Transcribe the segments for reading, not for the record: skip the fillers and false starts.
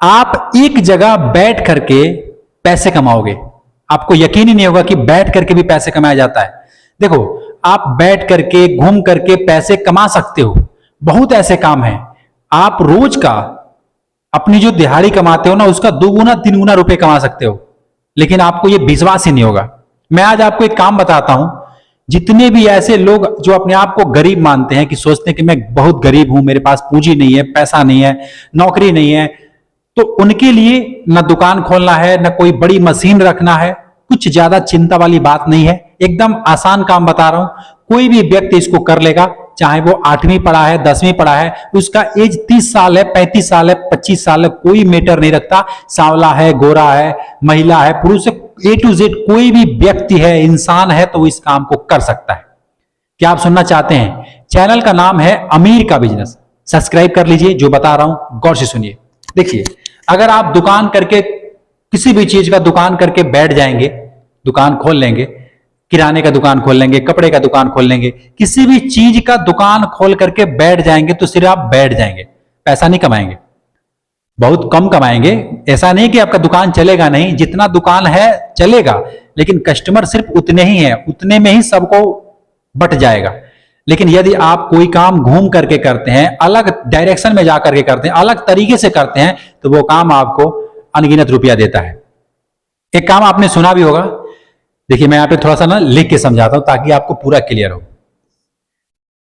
आप एक जगह बैठ करके पैसे कमाओगे। आपको यकीन ही नहीं होगा कि बैठ करके भी पैसे कमाया जाता है। देखो, आप बैठ करके घूम करके पैसे कमा सकते हो। बहुत ऐसे काम हैं। आप रोज का अपनी जो दिहाड़ी कमाते हो ना, उसका 2 गुना 3 गुना रुपए कमा सकते हो, लेकिन आपको ये विश्वास ही नहीं होगा। मैं आज आपको एक काम बताता हूं। जितने भी ऐसे लोग जो अपने आप को गरीब मानते हैं, कि सोचते हैं कि मैं बहुत गरीब हूं, मेरे पास पूंजी नहीं है, पैसा नहीं है, नौकरी नहीं है, तो उनके लिए न दुकान खोलना है, न कोई बड़ी मशीन रखना है। कुछ ज्यादा चिंता वाली बात नहीं है। एकदम आसान काम बता रहा हूं। कोई भी व्यक्ति इसको कर लेगा, चाहे वो 8वीं पढ़ा है, 10वीं पढ़ा है, उसका एज 30 साल है, 35 साल है, 25 साल है, कोई मैटर नहीं रखता। सांवला है, गोरा है, महिला है, पुरुष है, A to Z कोई भी व्यक्ति है, इंसान है, तो वो इस काम को कर सकता है। क्या आप सुनना चाहते हैं? चैनल का नाम है अमीर का बिजनेस। सब्सक्राइब कर लीजिए। जो बता रहा हूं गौर से सुनिए। देखिए, अगर आप दुकान करके, किसी भी चीज का दुकान करके बैठ जाएंगे, दुकान खोल लेंगे, किराने का दुकान खोल लेंगे, कपड़े का दुकान खोल लेंगे, किसी भी चीज का दुकान खोल करके बैठ जाएंगे, तो सिर्फ आप बैठ जाएंगे, पैसा नहीं कमाएंगे, बहुत कम कमाएंगे। ऐसा नहीं कि आपका दुकान चलेगा नहीं, जितना दुकान है चलेगा, लेकिन कस्टमर सिर्फ उतने ही हैं, उतने में ही सबको बट जाएगा। लेकिन यदि आप कोई काम घूम करके करते हैं, अलग डायरेक्शन में जाकर के करते हैं, अलग तरीके से करते हैं, तो वो काम आपको अनगिनत रुपया देता है। एक काम आपने सुना भी होगा। देखिए, मैं यहां पे थोड़ा सा ना लिख के समझाता हूं ताकि आपको पूरा क्लियर हो।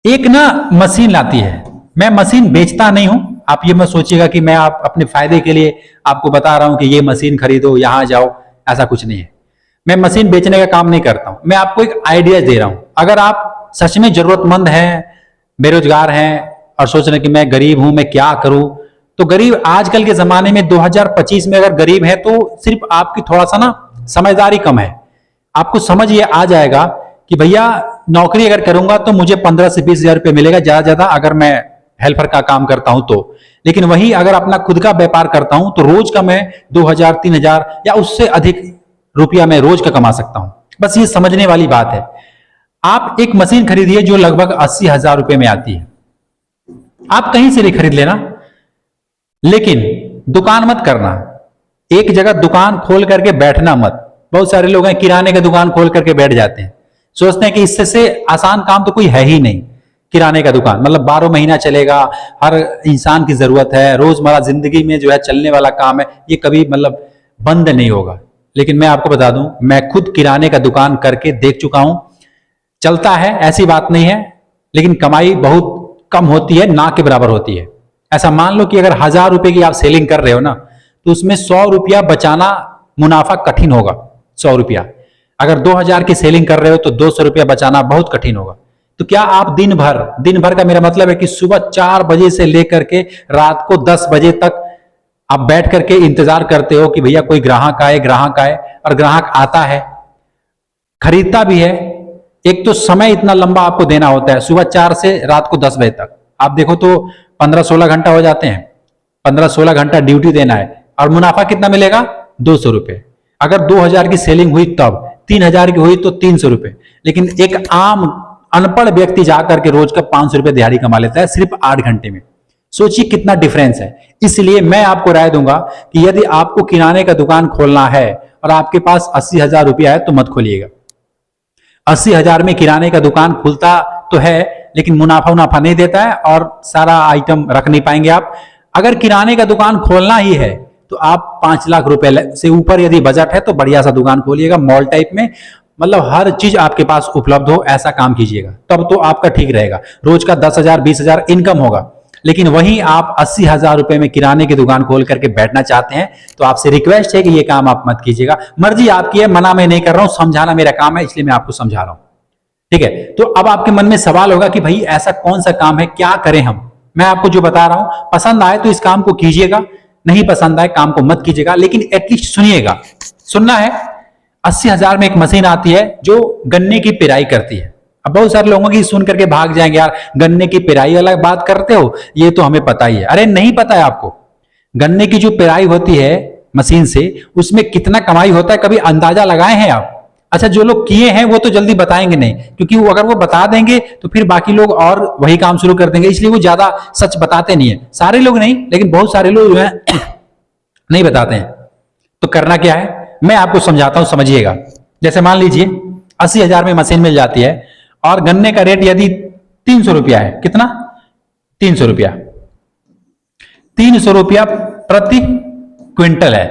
एक ना मशीन लाती है। मैं मशीन बेचता नहीं हूं, आप ये मत सोचिएगा कि मैं आप अपने फायदे के लिए आपको बता रहा हूं कि ये मशीन खरीदो, यहां जाओ, ऐसा कुछ नहीं है। मैं मशीन बेचने का काम नहीं करता हूं। मैं आपको एक आइडिया दे रहा हूं। अगर आप सच में जरूरतमंद हैं, बेरोजगार हैं और सोच रहे हैं कि मैं गरीब हूं, मैं क्या करूं, तो गरीब आजकल के जमाने में 2025 में अगर गरीब है, तो सिर्फ आपकी थोड़ा सा ना समझदारी कम है। आपको समझ ये आ जाएगा कि भैया नौकरी अगर करूंगा तो मुझे 15 से 20 हजार रुपये मिलेगा ज्यादा ज्यादा, अगर मैं हेल्पर का काम करता हूं तो। लेकिन वही अगर अपना खुद का व्यापार करता हूं तो रोज का मैं 2000 3000 या उससे अधिक रुपया मैं रोज का कमा सकता हूं। बस ये समझने वाली बात है। आप एक मशीन खरीदिए जो लगभग 80,000 रुपये में आती है। आप कहीं से भी खरीद लेना, लेकिन दुकान मत करना। एक जगह दुकान खोल करके बैठना मत। बहुत सारे लोग हैं किराने का दुकान खोल करके बैठ जाते हैं, सोचते हैं कि इससे से आसान काम तो कोई है ही नहीं। किराने का दुकान मतलब 12 महीना चलेगा, हर इंसान की जरूरत है, रोजमर्रा जिंदगी में जो है चलने वाला काम है, ये कभी मतलब बंद नहीं होगा। लेकिन मैं आपको बता दूं, मैं खुद किराने का दुकान करके देख चुका हूं, चलता है, ऐसी बात नहीं है, लेकिन कमाई बहुत कम होती है, ना के बराबर होती है। ऐसा मान लो कि अगर 1000 रुपए की आप सेलिंग कर रहे हो ना, तो उसमें 100 रुपया बचाना मुनाफा कठिन होगा। 100 रुपया अगर 2000 की सेलिंग कर रहे हो तो 200 रुपया बचाना बहुत कठिन होगा। तो क्या आप दिन भर का मेरा मतलब है कि सुबह 4 बजे से लेकर के रात को 10 बजे तक आप बैठ करके इंतजार करते हो कि भैया कोई ग्राहक आए, और ग्राहक आता है, खरीदता भी है। एक तो समय इतना लंबा आपको देना होता है, सुबह 4 से रात को 10 बजे तक। आप देखो तो 15-16 घंटा हो जाते हैं। 15-16 घंटा ड्यूटी देना है, और मुनाफा कितना मिलेगा? 200 रुपए। अगर 2000 की सेलिंग हुई तब, 3000 की हुई तो 300 रुपए। लेकिन एक आम अनपढ़ व्यक्ति जाकर के रोज का 500 रुपए दिहाड़ी कमा लेता है सिर्फ 8 घंटे में। सोचिए कितना डिफरेंस है। इसलिए मैं आपको राय दूंगा कि यदि आपको किराने का दुकान खोलना है और आपके पास 80,000 रुपया है तो मत खोलिएगा। 80,000 में किराने का दुकान खुलता तो है, लेकिन मुनाफा नहीं देता है और सारा आइटम रख नहीं पाएंगे आप। अगर किराने का दुकान खोलना ही है तो आप 5 लाख रुपए से ऊपर यदि बजट है तो बढ़िया सा दुकान खोलिएगा, मॉल टाइप में, मतलब हर चीज आपके पास उपलब्ध हो, ऐसा काम कीजिएगा, तब तो आपका ठीक रहेगा। रोज का 10,000 20,000 इनकम होगा। लेकिन वहीं आप 80,000 रुपए में किराने की दुकान खोल करके बैठना चाहते हैं, तो आपसे रिक्वेस्ट है कि ये काम आप मत कीजिएगा। मर्जी आपकी है, मना मैं नहीं कर रहा हूं, समझाना मेरा काम है, इसलिए मैं आपको समझा रहा हूं। ठीक है, तो अब आपके मन में सवाल होगा कि भाई ऐसा कौन सा काम है, क्या करें हम? मैं आपको जो बता रहा हूं, पसंद आए तो इस काम को कीजिएगा, नहीं पसंद आए काम को मत कीजिएगा, लेकिन एटलीस्ट सुनिएगा। सुनना है। 80,000 में एक मशीन आती है जो गन्ने की पेराई करती है। अब बहुत सारे लोगों की सुन करके भाग जाएंगे, यार गन्ने की पेराई वाला बात करते हो, ये तो हमें पता ही है। अरे नहीं पता है आपको? गन्ने की जो पेराई होती है मशीन से, उसमें कितना कमाई होता है, कभी अंदाजा लगाए हैं आप? अच्छा, जो लोग किए हैं वो तो जल्दी बताएंगे नहीं, क्योंकि वो अगर वो बता देंगे तो फिर बाकी लोग और वही काम शुरू कर देंगे, इसलिए वो ज्यादा सच बताते नहीं है। सारे लोग नहीं, लेकिन बहुत सारे लोग जो है नहीं बताते हैं। तो करना क्या है, मैं आपको समझाता हूं, समझिएगा। जैसे मान लीजिए 80,000 में मशीन मिल जाती है और गन्ने का रेट यदि 300 रुपया है, कितना, 300 रुपया, 300 रुपया प्रति क्विंटल है।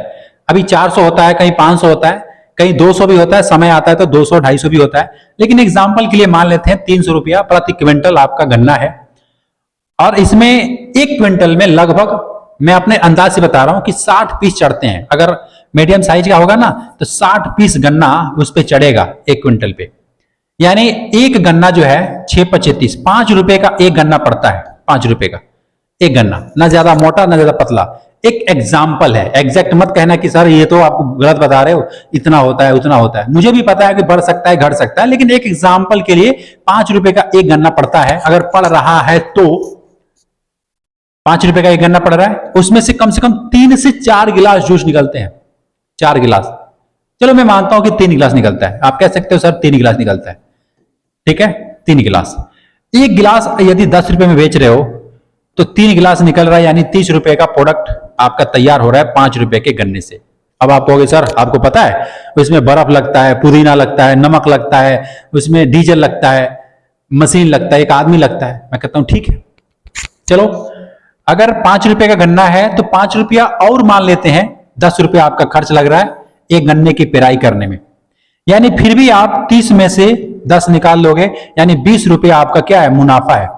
अभी 400 होता है, कहीं 500 होता है, कहीं 200 भी होता है, समय आता है तो 200 250 भी होता है, लेकिन एग्जाम्पल के लिए मान लेते हैं 300 रुपया प्रति क्विंटल आपका गन्ना है। और इसमें एक क्विंटल में लगभग, मैं अपने अंदाज से बता रहा हूं कि 60 पीस चढ़ते हैं। अगर मीडियम साइज का होगा ना तो 60 पीस गन्ना उस पे चढ़ेगा एक क्विंटल पे। यानी एक गन्ना जो है 6×5 5 रुपए का एक गन्ना पड़ता है, 5 रुपए का एक गन्ना, ना ज्यादा मोटा ना ज्यादा पतला। एक एग्जाम्पल है, एग्जैक्ट मत कहना कि सर ये तो आप गलत बता रहे हो, इतना होता है उतना होता है। मुझे भी पता है कि बढ़ सकता है घट सकता है, लेकिन एक एग्जाम्पल के लिए 5 रुपए का एक गन्ना पड़ता है। अगर पड़ रहा है तो 5 रुपए का एक गन्ना पड़ रहा है, उसमें से कम 3 से 4 गिलास जूस निकलते हैं। 4 गिलास, चलो मैं मानता हूं कि 3 गिलास निकलता है। आप कह सकते हो सर 3 गिलास निकलता है, ठीक है, 3 गिलास। एक गिलास यदि 10 रुपए में बेच रहे हो तो 3 गिलास निकल रहा है, यानी 30 रुपए का प्रोडक्ट आपका तैयार हो रहा है 5 रुपए के गन्ने से। अब आप कहोगे सर आपको पता है उसमें बर्फ लगता है, पुदीना लगता है, नमक लगता है, उसमें डीजल लगता है, मशीन लगता है, एक आदमी लगता है। मैं कहता हूं ठीक है, चलो अगर 5 रुपए का गन्ना है तो 5 रुपया और मान लेते हैं, 10 रुपया आपका खर्च लग रहा है एक गन्ने की पेराई करने में, यानी फिर भी आप 30 में से 10 निकाल लोगे, यानी 20 रुपया आपका क्या है, मुनाफा है।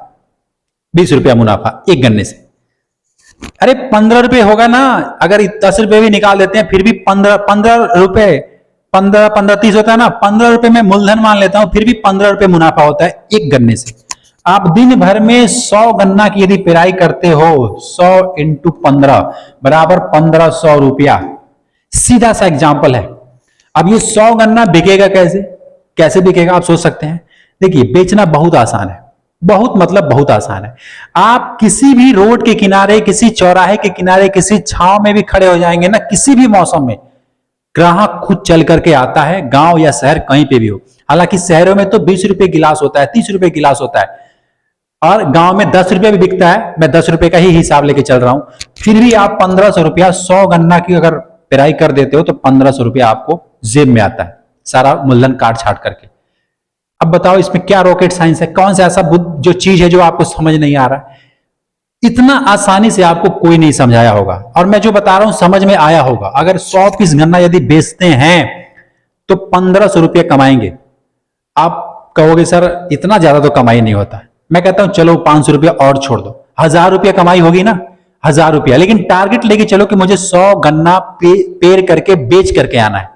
20 रुपया मुनाफा एक गन्ने से। अरे 15 रुपए होगा ना, अगर 10 रुपए भी निकाल देते हैं फिर भी 15 रुपए, 15 30 होता है ना, 15 रुपए में मूलधन मान लेता हूं, फिर भी 15 रुपए मुनाफा होता है एक गन्ने से। आप दिन भर में 100 गन्ना की यदि पेराई करते हो, 100 × 15 बराबर 1500 रुपया। सीधा सा एग्जाम्पल है। अब ये 100 गन्ना बिकेगा कैसे, कैसे बिकेगा आप सोच सकते हैं। देखिए बेचना बहुत आसान है, बहुत मतलब बहुत आसान है। आप किसी भी रोड के किनारे, किसी चौराहे के किनारे, किसी छांव में भी खड़े हो जाएंगे ना, किसी भी मौसम में ग्राहक खुद चल करके आता है, गांव या शहर कहीं पे भी हो। हालांकि शहरों में तो 20 रुपए गिलास होता है, 30 रुपए गिलास होता है, और गांव में 10 रुपए भी बिकता है। मैं 10 रुपए का ही हिसाब लेके चल रहा हूं, फिर भी आप 1500 रुपया 100 गन्ना की अगर पेराई कर देते हो तो 1500 रुपया आपको जेब में आता है, सारा मूलधन काट छाट करके। अब बताओ इसमें क्या रॉकेट साइंस है, कौन सा ऐसा जो चीज है जो आपको समझ नहीं आ रहा है। इतना आसानी से आपको कोई नहीं समझाया होगा, और मैं जो बता रहा हूं समझ में आया होगा। अगर 100 पीस गन्ना यदि बेचते हैं तो 1500 रुपये कमाएंगे। आप कहोगे सर इतना ज्यादा तो कमाई नहीं होता। मैं कहता हूं चलो 500 रुपया और छोड़ दो, 1000 रुपया कमाई होगी ना, 1000 रुपया। लेकिन टारगेट लेके चलो कि मुझे 100 गन्ना पेर करके बेच करके आना है।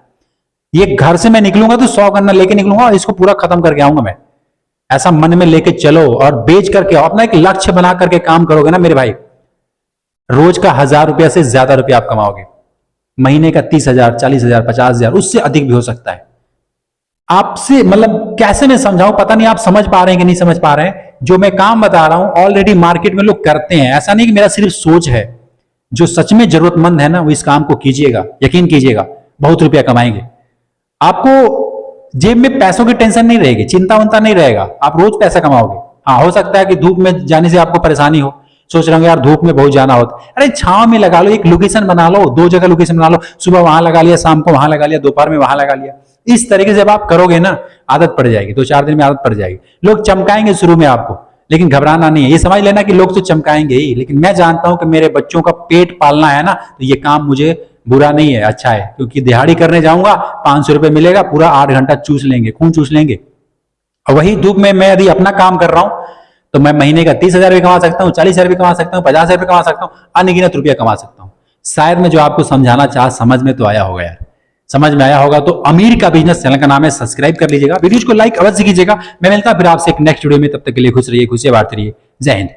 ये घर से मैं निकलूंगा तो 100 गन्ना लेके निकलूंगा और इसको पूरा खत्म करके आऊंगा मैं। ऐसा मन में लेके चलो और बेच करके अपना एक लक्ष्य बना करके काम करोगे ना मेरे भाई, रोज का 1000 रुपया से ज्यादा रुपया आप कमाओगे। महीने का 30,000, 40,000, 50,000, उससे अधिक भी हो सकता है। आपसे मतलब कैसे मैं समझाऊं, पता नहीं आप समझ पा रहे हैं कि नहीं समझ पा रहे हैं। जो मैं काम बता रहा हूं ऑलरेडी मार्केट में लोग करते हैं। ऐसा नहीं कि मेरा सिर्फ सोच है। जो सच में जरूरतमंद है ना वो इस काम को कीजिएगा, यकीन कीजिएगा बहुत रुपया कमाएंगे। आपको जेब में पैसों की टेंशन नहीं रहेगी, चिंता वंता नहीं रहेगा, आप रोज पैसा कमाओगे। हाँ हो सकता है कि धूप में जाने से आपको परेशानी हो, सोच रहे हो यार धूप में बहुत जाना होता। अरे छांव में लगा लो, एक लोकेशन बना लो, 2 जगह लोकेशन बना लो, सुबह वहां लगा लिया, शाम को वहां लगा लिया, दोपहर में वहां लगा लिया। इस तरीके से जब आप करोगे ना आदत पड़ जाएगी, 2-4 दिन में आदत पड़ जाएगी। लोग चमकाएंगे शुरू में आपको, लेकिन घबराना नहीं है। ये समझ लेना कि लोग तो चमकाएंगे ही, लेकिन मैं जानता हूं कि मेरे बच्चों का पेट पालना है ना, तो ये काम मुझे बुरा नहीं है, अच्छा है। क्योंकि दिहाड़ी करने जाऊंगा 500 रुपए मिलेगा, पूरा 8 घंटा चूस लेंगे, खून चूस लेंगे। और वही धूप में मैं यदि अपना काम कर रहा हूं तो मैं महीने का 30,000 भी कमा सकता हूं, 40,000 भी कमा सकता हूं, 50,000 भी कमा सकता हूं, अनगिनत रुपया कमा सकता हूं। शायद मैं जो आपको समझाना चाह समझ में तो आया होगा यार, समझ में आया होगा। तो अमीर का बिजनेस चैनल का नाम है, सब्सक्राइब कर लीजिएगा, वीडियो को लाइक अवश्य कीजिएगा। मैं मिलता फिर आपसे एक नेक्स्ट वीडियो में, तब तक के लिए खुश रहिए, खुशियां बांटते रहिए। जय हिंद।